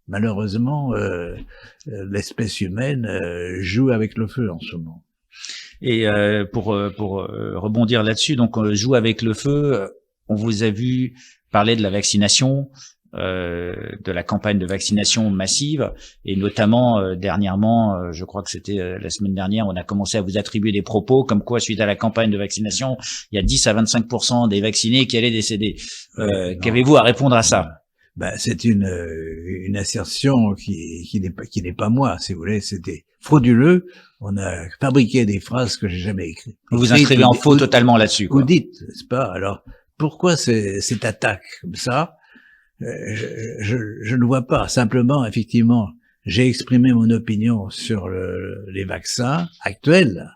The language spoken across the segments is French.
Malheureusement, l'espèce humaine joue avec le feu en ce moment. Et pour rebondir là-dessus, donc on joue avec le feu. On vous a vu parler de la vaccination, de la campagne de vaccination massive, et notamment dernièrement, je crois que c'était la semaine dernière, on a commencé à vous attribuer des propos comme quoi, suite à la campagne de vaccination, il y a 10 à 25% des vaccinés qui allaient décéder. Qu'avez-vous à répondre à ça? Ben, c'est une assertion qui n'est pas moi, si vous voulez. C'était frauduleux. On a fabriqué des phrases que j'ai jamais écrites. Vous vous inscrivez en faux totalement là-dessus, quoi. Vous dites, n'est-ce pas? Alors, pourquoi cette attaque comme ça? Je ne vois pas. Simplement, effectivement, j'ai exprimé mon opinion sur les vaccins actuels.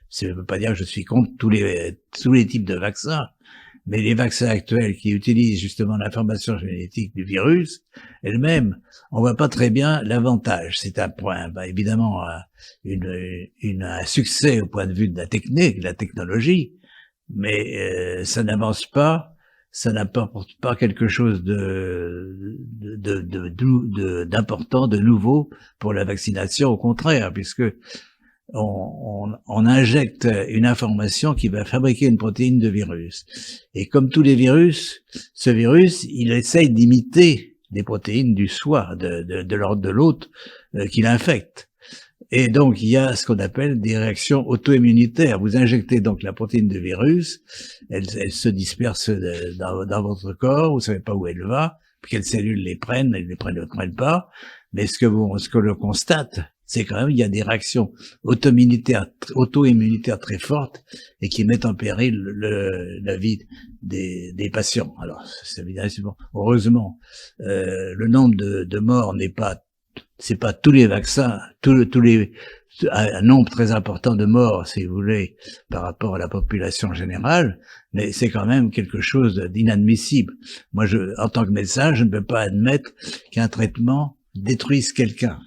Ça ne veut pas dire que je suis contre tous les types de vaccins. Mais les vaccins actuels qui utilisent justement l'information génétique du virus elle-même, on voit pas très bien l'avantage. C'est un point, évidemment, un succès au point de vue de la technique, de la technologie, mais ça n'avance pas, ça n'apporte pas quelque chose d'important, de nouveau pour la vaccination, au contraire, puisque on injecte une information qui va fabriquer une protéine de virus. Et comme tous les virus, ce virus, il essaye d'imiter des protéines du soi, de l'ordre de l'autre, qui l'infecte. Et donc, il y a ce qu'on appelle des réactions auto-immunitaires. Vous injectez donc la protéine de virus, elle se disperse dans votre corps, vous savez pas où elle va, quelles cellules les prennent, elles ne prennent pas, mais ce que l'on constate, c'est quand même, il y a des réactions auto-immunitaires très fortes et qui mettent en péril la vie des patients. Alors, c'est évidemment, heureusement, le nombre de morts c'est pas tous les vaccins, un nombre très important de morts, si vous voulez, par rapport à la population générale, mais c'est quand même quelque chose d'inadmissible. Moi, en tant que médecin, je ne peux pas admettre qu'un traitement détruise quelqu'un,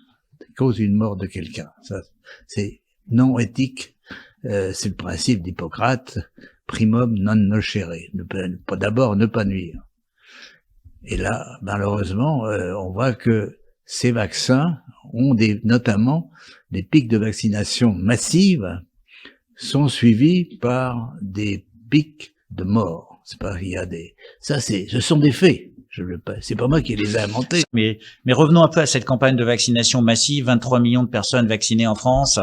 cause une mort de quelqu'un. Ça, c'est non éthique. C'est le principe d'Hippocrate, primum non nocere. D'abord, ne pas nuire. Et là, malheureusement, on voit que ces vaccins ont notamment des pics de vaccination massives sont suivis par des pics de mort. C'est pas, ce sont des faits. C'est pas moi qui les ai inventés. Mais revenons un peu à cette campagne de vaccination massive, 23 millions de personnes vaccinées en France.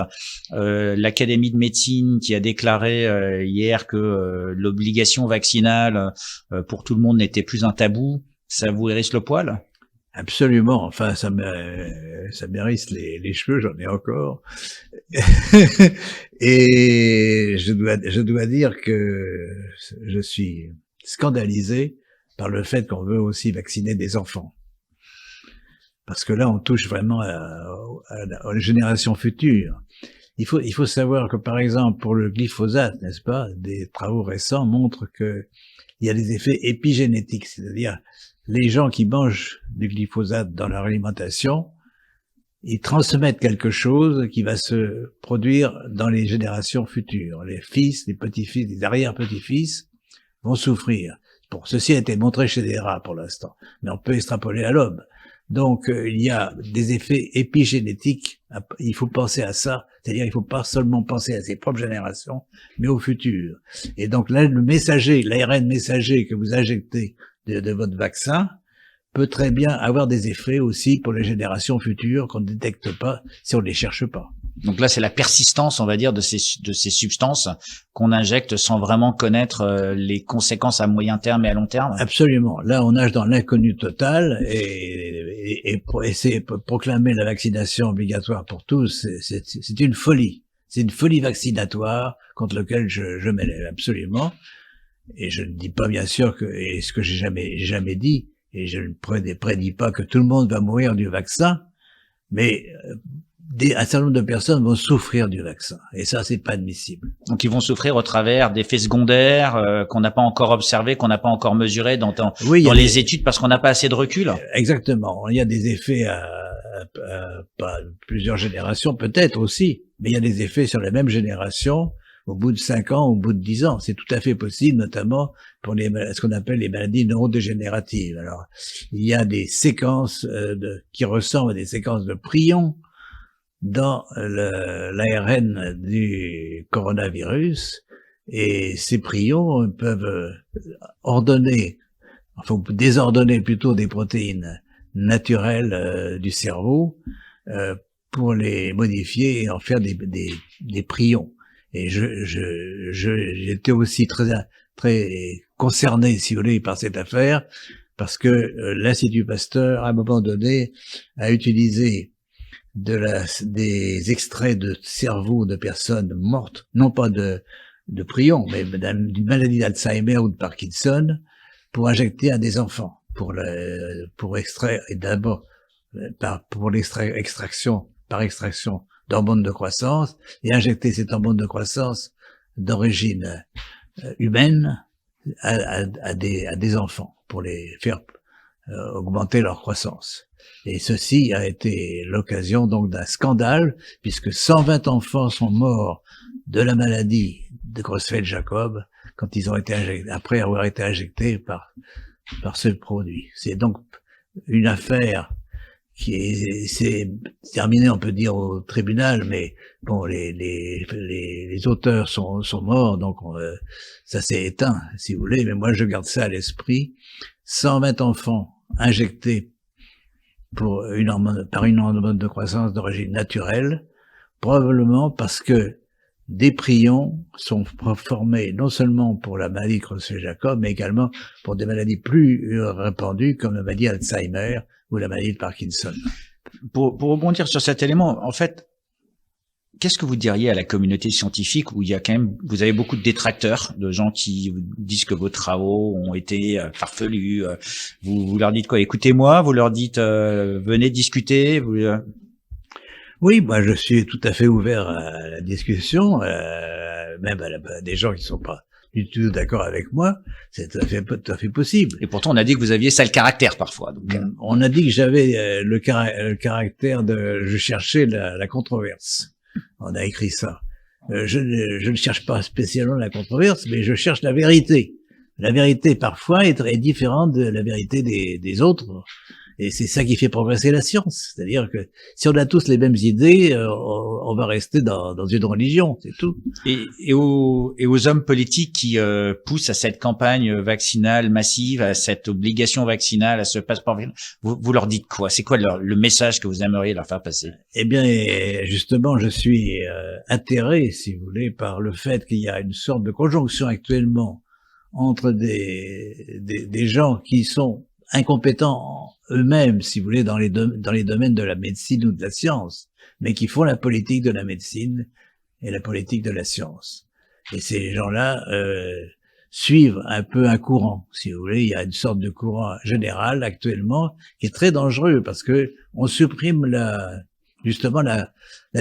L'Académie de médecine qui a déclaré hier que l'obligation vaccinale pour tout le monde n'était plus un tabou, ça vous hérisse le poil? Absolument. Enfin, ça m'hérisse les cheveux, j'en ai encore. Et je dois dire que je suis scandalisé par le fait qu'on veut aussi vacciner des enfants. Parce que là, on touche vraiment à la génération future. Il faut savoir que, par exemple, pour le glyphosate, n'est-ce pas, des travaux récents montrent que il y a des effets épigénétiques, c'est-à-dire les gens qui mangent du glyphosate dans leur alimentation, ils transmettent quelque chose qui va se produire dans les générations futures. Les fils, les petits-fils, les arrière-petits-fils vont souffrir. Bon, ceci a été montré chez des rats pour l'instant, mais on peut extrapoler à l'homme. Donc, il y a des effets épigénétiques, il faut penser à ça, c'est-à-dire il faut pas seulement penser à ses propres générations, mais au futur. Et donc là, l'ARN messager que vous injectez de votre vaccin peut très bien avoir des effets aussi pour les générations futures qu'on ne détecte pas si on ne les cherche pas. Donc là, c'est la persistance, on va dire, de ces substances qu'on injecte sans vraiment connaître les conséquences à moyen terme et à long terme. Absolument. Là, on nage dans l'inconnu total et essayer de proclamer la vaccination obligatoire pour tous, c'est une folie. C'est une folie vaccinatoire contre laquelle je m'élève absolument. Et je ne dis pas bien sûr et ce que j'ai jamais dit, et je ne prédis pas que tout le monde va mourir du vaccin, mais un certain nombre de personnes vont souffrir du vaccin, et ça c'est pas admissible. Donc ils vont souffrir au travers d'effets secondaires qu'on n'a pas encore observés, qu'on n'a pas encore mesurés dans les études parce qu'on n'a pas assez de recul. Exactement, il y a des effets à plusieurs générations peut-être aussi, mais il y a des effets sur la même génération au bout de 5 ans, au bout de 10 ans. C'est tout à fait possible, notamment pour ce qu'on appelle les maladies neurodégénératives. Alors, il y a des séquences qui ressemblent à des séquences de prions dans l'ARN du coronavirus, et ces prions peuvent désordonner plutôt des protéines naturelles du cerveau pour les modifier et en faire des prions. Et j'étais aussi très concerné, si vous voulez, par cette affaire, parce que l'Institut Pasteur, à un moment donné, a utilisé des extraits de cerveau de personnes mortes, non pas de prions, mais d'une maladie d'Alzheimer ou de Parkinson, pour injecter à des enfants, pour extraire, et d'abord pour l'extraction par extraction d'hormones de croissance, et injecter cette hormone de croissance d'origine humaine à des enfants, pour les faire augmenter leur croissance. Et ceci a été l'occasion donc d'un scandale, puisque 120 enfants sont morts de la maladie de Creutzfeldt-Jakob quand ils ont été injectés, après avoir été injectés par ce produit. C'est donc une affaire qui s'est terminée, on peut dire, au tribunal, mais bon, les auteurs sont morts, donc ça s'est éteint, si vous voulez, mais moi je garde ça à l'esprit. 120 enfants injectés par une hormone de croissance d'origine naturelle, probablement parce que des prions sont formés non seulement pour la maladie Creutzfeldt-Jakob, mais également pour des maladies plus répandues comme la maladie Alzheimer ou la maladie de Parkinson. Pour rebondir sur cet élément, en fait, qu'est-ce que vous diriez à la communauté scientifique où il y a quand même, vous avez beaucoup de détracteurs, de gens qui vous disent que vos travaux ont été farfelus. Vous leur dites quoi? Écoutez-moi, vous leur dites venez discuter. Oui, moi je suis tout à fait ouvert à la discussion, même à des gens qui ne sont pas du tout d'accord avec moi, c'est tout à fait possible. Et pourtant on a dit que vous aviez ça le caractère parfois. Donc, on a dit que j'avais le caractère je cherchais la controverse. On a écrit ça. Je ne cherche pas spécialement la controverse, mais je cherche la vérité. La vérité parfois est différente de la vérité des autres. Et c'est ça qui fait progresser la science. C'est-à-dire que si on a tous les mêmes idées, on va rester dans une religion, c'est tout. Et aux hommes politiques qui poussent à cette campagne vaccinale massive, à cette obligation vaccinale, à ce passeport, vous leur dites quoi? C'est quoi le message que vous aimeriez leur faire passer? Eh bien, justement, je suis atterré, si vous voulez, par le fait qu'il y a une sorte de conjonction actuellement entre des gens qui sont incompétents eux-mêmes, si vous voulez, dans les domaines de la médecine ou de la science, mais qui font la politique de la médecine et la politique de la science. Et ces gens-là suivent un peu un courant, si vous voulez. Il y a une sorte de courant général actuellement qui est très dangereux parce que on supprime justement la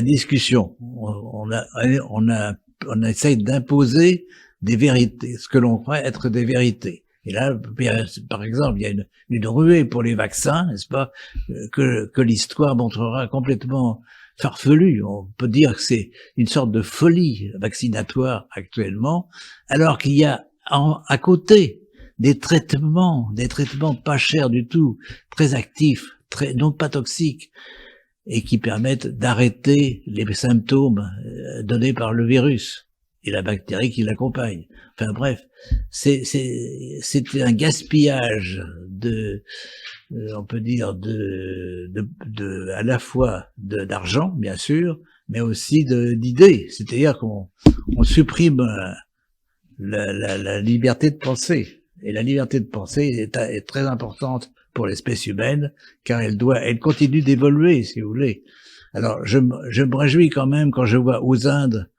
discussion. On essaye d'imposer des vérités, ce que l'on croit être des vérités. Et là, par exemple, il y a une ruée pour les vaccins, n'est-ce pas, que l'histoire montrera complètement farfelue. On peut dire que c'est une sorte de folie vaccinatoire actuellement, alors qu'il y a à côté des traitements pas chers du tout, très actifs, non pas toxiques, et qui permettent d'arrêter les symptômes donnés par le virus et la bactérie qui l'accompagne. Enfin bref, c'est un gaspillage on peut dire à la fois d'argent, bien sûr, mais aussi d'idées. C'est-à-dire qu'on supprime la liberté de penser. Et la liberté de penser est très importante pour l'espèce humaine, car elle continue d'évoluer, si vous voulez. Alors, je me réjouis quand même quand je vois aux Indes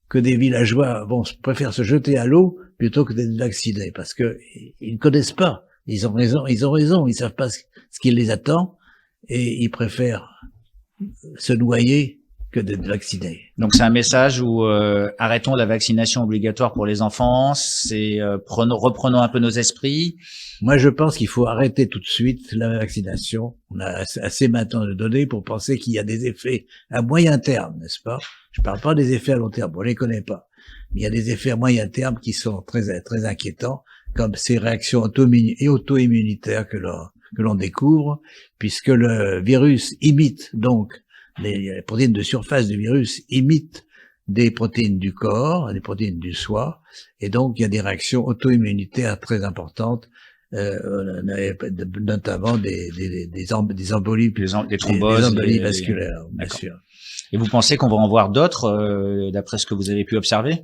que des villageois préfèrent se jeter à l'eau plutôt que d'être vaccinés, parce que ils ne connaissent pas. Ils ont raison, ils savent pas ce qui les attend, et ils préfèrent se noyer que d'être vaccinés. Donc c'est un message où arrêtons la vaccination obligatoire pour les enfants, reprenons un peu nos esprits. Moi je pense qu'il faut arrêter tout de suite la vaccination. On a assez maintenant de données pour penser qu'il y a des effets à moyen terme, n'est-ce pas? Je parle pas des effets à long terme, on les connaît pas. Il y a des effets à moyen terme qui sont très inquiétants, comme ces réactions auto-immunitaires que l'on découvre, puisque le virus imite donc les protéines de surface du virus imitent des protéines du corps, des protéines du soi, et donc il y a des réactions auto-immunitaires très importantes, notamment des embolies, des thromboses, des embolies vasculaires, bien sûr. Et vous pensez qu'on va en voir d'autres, d'après ce que vous avez pu observer?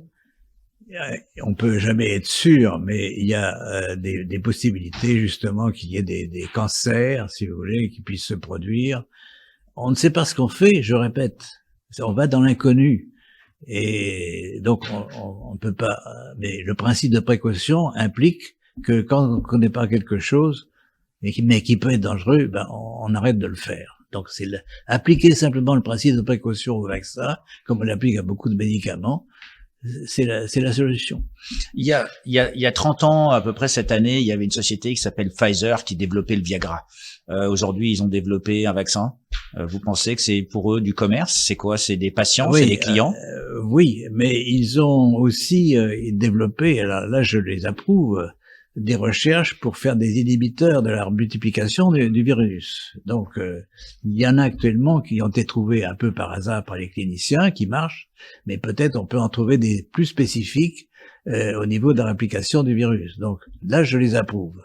On peut jamais être sûr, mais il y a des possibilités justement qu'il y ait des cancers, si vous voulez, qui puissent se produire. On ne sait pas ce qu'on fait, je répète, on va dans l'inconnu. Et donc, on peut pas, mais le principe de précaution implique que quand on ne connaît pas quelque chose, mais qui peut être dangereux, ben, on arrête de le faire. Donc, c'est appliquer simplement le principe de précaution au vaccin, comme on l'applique à beaucoup de médicaments, c'est la solution. Il y a 30 ans, à peu près cette année, il y avait une société qui s'appelle Pfizer qui développait le Viagra. Aujourd'hui, ils ont développé un vaccin. Vous pensez que c'est pour eux du commerce? C'est quoi? C'est des patients? Oui, c'est des clients? Oui, mais ils ont aussi développé, alors là je les approuve, des recherches pour faire des inhibiteurs de la multiplication du virus. Donc, il y en a actuellement qui ont été trouvés un peu par hasard par les cliniciens, qui marchent, mais peut-être on peut en trouver des plus spécifiques au niveau de la réplication du virus. Donc là, je les approuve.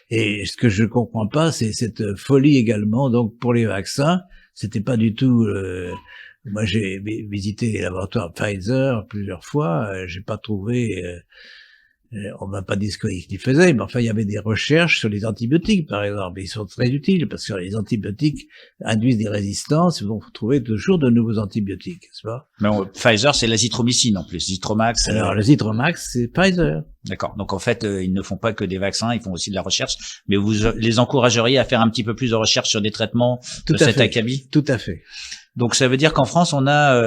Et ce que je comprends pas, c'est cette folie également. Donc pour les vaccins, c'était pas du tout. Moi, j'ai visité les laboratoires Pfizer plusieurs fois. J'ai pas trouvé. On m'a pas dit ce qu'ils faisaient, mais enfin, il y avait des recherches sur les antibiotiques, par exemple. Ils sont très utiles parce que les antibiotiques induisent des résistances. Vous trouvez toujours de nouveaux antibiotiques, n'est-ce pas? Mais Pfizer, c'est l'azithromycine en plus. Zitromax. Alors, le Zitromax, c'est Pfizer. D'accord. Donc en fait, ils ne font pas que des vaccins, ils font aussi de la recherche. Mais vous les encourageriez à faire un petit peu plus de recherche sur des traitements de cet acabit? Tout à fait. Donc ça veut dire qu'en France, on a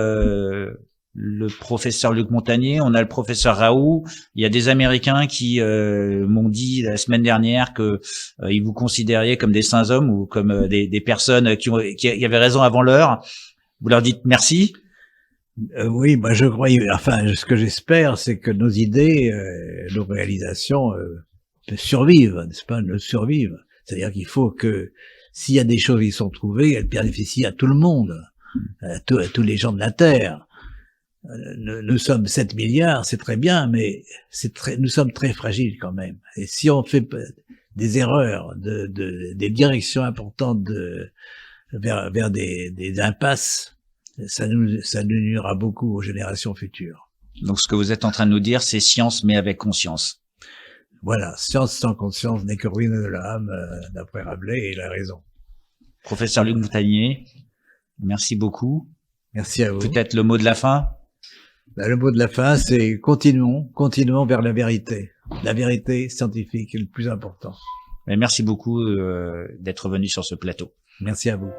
le professeur Luc Montagnier, on a le professeur Raoult. Il y a des Américains qui m'ont dit la semaine dernière que ils vous considériez comme des saints hommes ou comme des personnes qui avaient raison avant l'heure. Vous leur dites merci? Oui, moi je crois. Enfin, ce que j'espère, c'est que nos idées, nos réalisations survivent, n'est-ce pas? Nous survivent. C'est-à-dire qu'il faut que s'il y a des choses qui sont trouvées, elles bénéficient à tout le monde, à tous les gens de la Terre. Nous sommes 7 milliards, c'est très bien, mais nous sommes très fragiles quand même. Et si on fait des erreurs, des directions importantes vers des impasses, ça nous nuira beaucoup aux générations futures. Donc ce que vous êtes en train de nous dire, c'est science mais avec conscience. Voilà, science sans conscience n'est que ruine de l'âme, d'après Rabelais, et il a raison. Professeur Luc Montagnier, merci beaucoup. Merci à vous. Peut-être le mot de la fin? Le mot de la fin, c'est continuons vers la vérité. La vérité scientifique est le plus important. Merci beaucoup d'être venu sur ce plateau. Merci à vous.